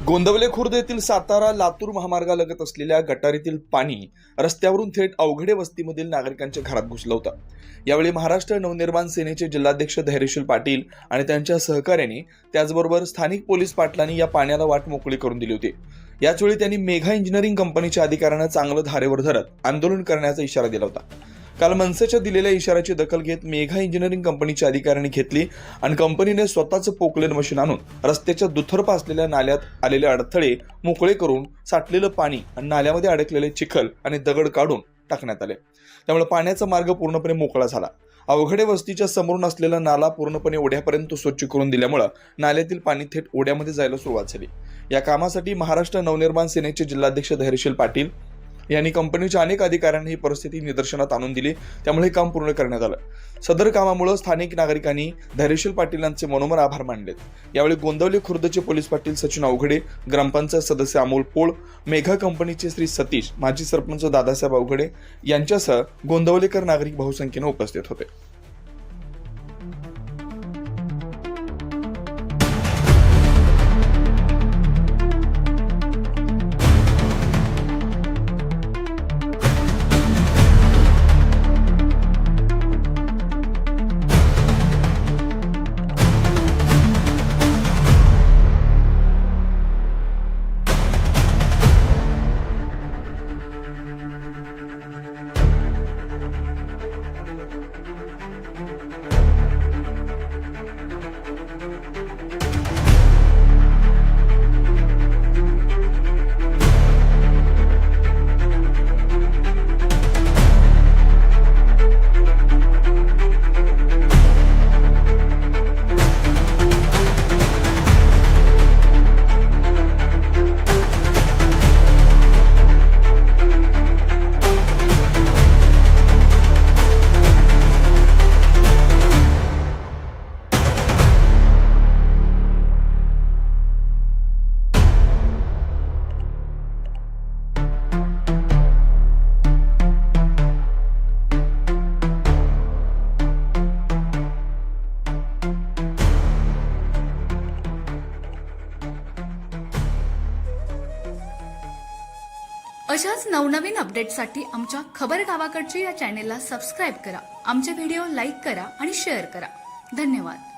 गोंदवले खुर्द येथील सातारा लातूर महामार्गालगत असलेल्या गटारीतील पाणी रस्त्यावरून थेट अवघडे वस्तीमधील नागरिकांच्या घरात घुसलं होतं। यावेळी महाराष्ट्र नवनिर्माण सेनेचे जिल्हाध्यक्ष धैर्यशील पाटील आणि त्यांच्या सहकार्यांनी त्याचबरोबर स्थानिक पोलीस पाटलांनी या पाण्याला वाट मोकळी करून दिली होती। याचवेळी त्यांनी मेघा इंजिनिअरिंग कंपनीच्या अधिकाऱ्यांना चांगलं धारेवर धरत आंदोलन करण्याचा इशारा दिला होता। काल मनसेच्या दिलेल्या इशाऱ्याची दखल घेत मेघा इंजिनिअरिंग कंपनीच्या अधिकाऱ्यांनी घेतली आणि कंपनीने स्वतःचं पोकलेन मशीन आणून रस्त्याच्या दुतर्फा असलेल्या नाल्यात आलेले अडथळे मोकळे करून साठलेलं पाणी आणि नाल्यामध्ये अडकलेले चिखल आणि दगड काढून टाकण्यात आले। त्यामुळे पाण्याचा मार्ग पूर्णपणे मोकळा झाला। अवघडे वस्तीच्या समोरून असलेला नाला पूर्णपणे ओढ्यापर्यंत स्वच्छ करून दिल्यामुळे नाल्यातील पाणी थेट ओढ्यामध्ये जायला सुरुवात झाली। या कामासाठी महाराष्ट्र नवनिर्माण सेनेचे जिल्हाध्यक्ष धैर्यशील पाटील यांनी कंपनीच्या अनेक अधिकाऱ्यांनी ही परिस्थिती निदर्शनात आणून दिली, त्यामुळे हे काम पूर्ण करण्यात आलं। सदर कामामुळे स्थानिक नागरिकांनी धैर्यशील पाटील यांचे मनोमन आभार मानलेत। यावेळी गोंदवले खुर्दचे पोलीस पाटील सचिन अवघडे, ग्रामपंचायत सदस्य अमोल पोळ, मेघा कंपनीचे श्री सतीश, माजी सरपंच दादासाहेब अवघडे यांच्यासह गोंदवलेकर नागरिक बहुसंख्येने उपस्थित होते। अशाच नवनवीन अपडेटसाठी आमच्या खबर गावाकडची या चॅनेलला सबस्क्राईब करा, आमचे व्हिडिओ लाईक करा आणि शेअर करा। धन्यवाद।